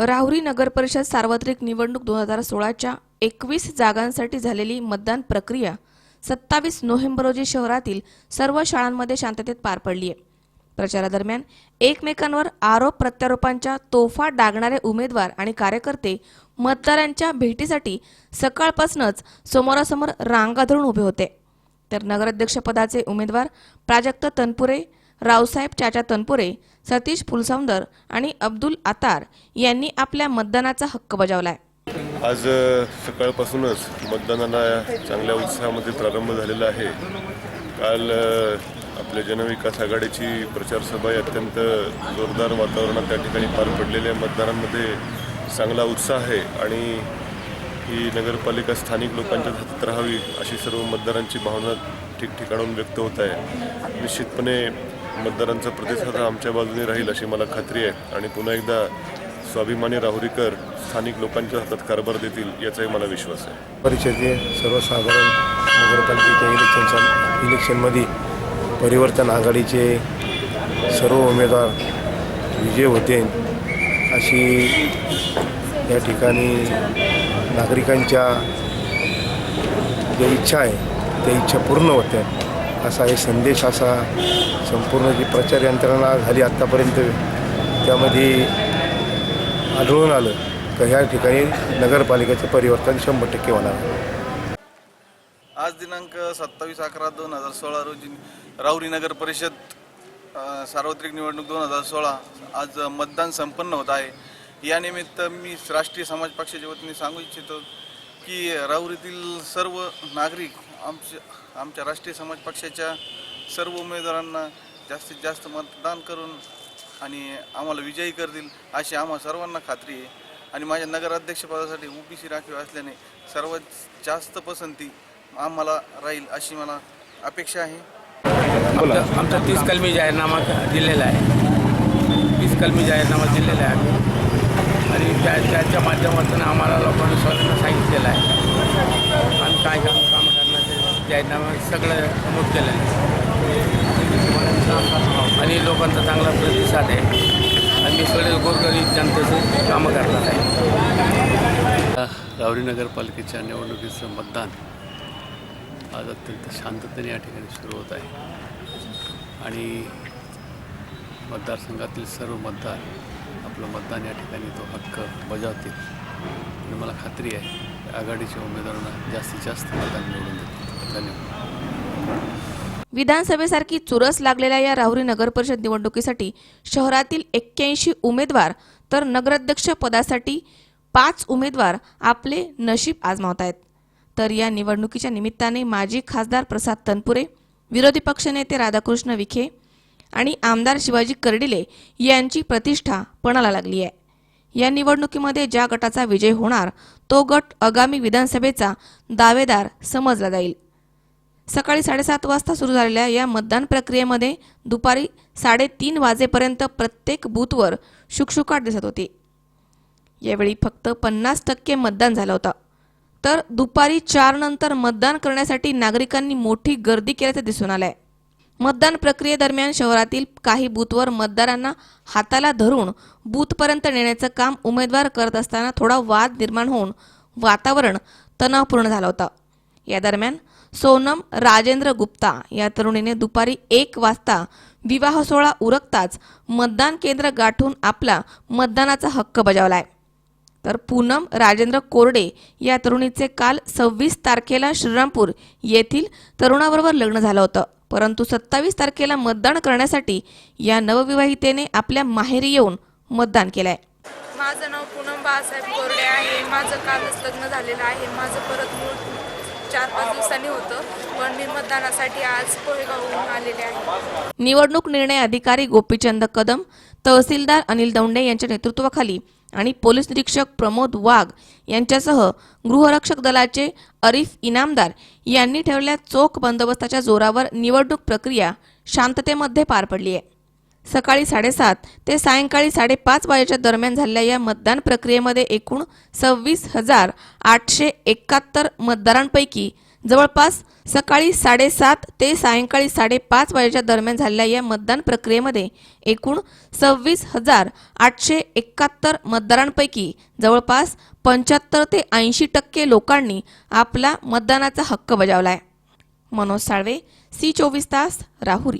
राहुरी नगरपरिषद सार्वत्रिक निवडणूक 2016च्या 21 जागांसाठी झालेली मतदान प्रक्रिया 27 नोव्हेंबर रोजी शहरातील सर्व शाळांमध्ये शांततेत पार पडली आहे। प्रचारादरम्यान एकमेकांवर आरोप प्रत्यारोपांच्या तोफा डागणारे उमेदवार आणि कार्यकर्ते मतदारांच्या भेटीसाठी सकाळपासूनच समोरासमोर रांगा धरून उभे होते। तर नगराध्यक्षपदाचे उमेदवार प्राजक्त तनपुरे, रावसाहेब चाचा तनपुरे, सतीश फुलसौंदर आणि अब्दुल आतार यांनी आपल्या मतदानाचा हक्क बजावलाय। आज सकाळपासूनच मतदानाला चांगल्या उत्साहामध्ये प्रारंभ झालेला आहे। काल आपल्या जनविकास आघाडीची प्रचार सभा अत्यंत जोरदार वातावरणात त्या ठिकाणी पार पडलेल्या मतदारांमध्ये चांगला उत्साह आहे आणि ही नगरपालिका स्थानिक लोकांच्या हातात राहावी अशी सर्व मतदारांची भावना ठिकठिकाणून व्यक्त होत आहे। निश्चितपणे मतदारांचा प्रतिसाद आमच्या बाजूने राहील अशी मला खात्री आहे आणि पुन्हा एकदा स्वाभिमानी राहुरीकर स्थानिक लोकांच्या हातात कारभार देतील याचाही मला विश्वास आहे। परिषदेचे सर्वसाधारण नगरपालिकेच्या इलेक्शनमध्ये परिवर्तन आघाडीचे सर्व उमेदवार विजय होते अशी या ठिकाणी नागरिकांच्या ज्या इच्छा आहे त्या इच्छा पूर्ण होत्या असा हे संदेश असा संपूर्ण जी प्रचार यंत्रणा झाली आत्तापर्यंत त्यामध्ये आढळून आलं की ह्या ठिकाणी नगरपालिकेचं परिवर्तन 100% होणार आहे। आज दिनांक 27/11/2016 रोजी राहुरी नगर परिषद सार्वत्रिक निवडणूक 2016 आज मतदान संपन्न होत आहे। यानिमित्त मी राष्ट्रीय समाज पक्षाच्या वतीने सांगू इच्छितो की राहुरीतील सर्व नागरिक आमच्या राष्ट्रीय समाज पक्षाच्या सर्व उमेदवारांना जास्तीत जास्त मतदान करून आणि आम्हाला विजयी करतील अशी आम्हा सर्वांना खात्री आहे आणि माझ्या नगराध्यक्षपदासाठी ओबीसी राखीव असल्याने सर्वात जास्त पसंती आम्हाला राहील अशी मला अपेक्षा आहे। आमचा 30 कलमी जाहीरनामा दिलेला आहे। 30 कलमी जाहीरनामा दिलेला आहे आणि त्याच्या माध्यमातून आम्हाला लोकांनी स्वतःला सांगितलेलं आहे आणि काय काम करण्याचे जाहीरनामा सगळं नमूद केलं आहे आणि लोकांचा चांगला प्रतिसाद आहे आणि सगळे गोरगरीब जनतेचे कामं करणार आहे। राहुरी नगरपालिकेच्या निवडणुकीचं मतदान आज अत्यंत शांततेने या ठिकाणी सुरू होत आहे आणि मतदारसंघातील सर्व मतदार आपलं मतदान या ठिकाणी तो हक्क बजावतील आणि मला खात्री आहे आघाडीच्या उमेदवारांना जास्तीत जास्त मतदान निवडून देतील। धन्यवाद। विधानसभेसारखी चुरस लागलेल्या या राहुरी नगरपरिषद निवडणुकीसाठी शहरातील 81 उमेदवार तर नगराध्यक्ष पदासाठी 5 उमेदवार आपले नशीब आजमावत आहेत। तर या निवडणुकीच्या निमित्ताने माजी खासदार प्रसाद तनपुरे, विरोधी पक्षनेते राधाकृष्ण विखे आणि आमदार शिवाजी कर्डिले यांची प्रतिष्ठा पणाला लागली आहे। या निवडणुकीमध्ये ज्या गटाचा विजय होणार तो गट आगामी विधानसभेचा दावेदार समजला जाईल। सकाळी 7:30 वाजता सुरू झालेल्या या मतदान प्रक्रियेमध्ये दुपारी 3:30 वाजेपर्यंत प्रत्येक बूथवर शुकशुकाट दिसत होती। यावेळी फक्त 50% मतदान झालं होतं तर दुपारी 4 नंतर मतदान करण्यासाठी नागरिकांनी मोठी गर्दी केल्याचं दिसून आलंय। मतदान प्रक्रियेदरम्यान शहरातील काही बूथवर मतदारांना हाताला धरून बूथपर्यंत नेण्याचं काम उमेदवार करत असताना थोडा वाद निर्माण होऊन वातावरण तणावपूर्ण झालं होतं। या दरम्यान सोनम राजेंद्र गुप्ता या तरुणीने दुपारी 1 वाजता विवाह सोहळा उरकताच मतदान केंद्र गाठून आपला मतदानाचा हक्क बजावलाय। तर पूनम राजेंद्र कोरडे या तरुणीचे काल 26 तारखेला श्रीरामपूर येथील तरुणाबरोबर लग्न झालं होतं, परंतु 27 तारखेला मतदान करण्यासाठी या नवविवाहितेने आपल्या माहेरी येऊन मतदान केलंय। माझं नाव पूनम बाळासाहेब कोरडे आहे। माझं कालच लग्न झालेलं आहे। माझं परत मूळ 4-5 दिवसांनी होतं पण मी मतदानासाठी आज कोळेगावहून आलेले आहे। निवडणूक निर्णय अधिकारी गोपीचंद कदम, तहसीलदार अनिल दौंडे यांच्या नेतृत्वाखाली आणि पोलीस निरीक्षक प्रमोद वाघ यांच्यासह गृहरक्षक दलाचे अरिफ इनामदार यांनी ठेवलेल्या चोख बंदोबस्ताच्या जोरावर निवडणूक प्रक्रिया शांततेमध्ये पार पडली आहे। सकाळी 7:30 ते सायंकाळी 5:30 वाजेच्या दरम्यान झालेल्या या मतदान प्रक्रियेमध्ये एकूण 26,871 मतदारांपैकी जवळपास सकाळी 7:30 ते सायंकाळी 5:30 वाजेच्या दरम्यान झालेल्या या मतदान प्रक्रियेमध्ये एकूण 26,871 मतदारांपैकी जवळपास 75 ते 80% लोकांनी आपला मतदानाचा हक्क बजावलाय. मनोज साळवे, C24 तास, राहुरी.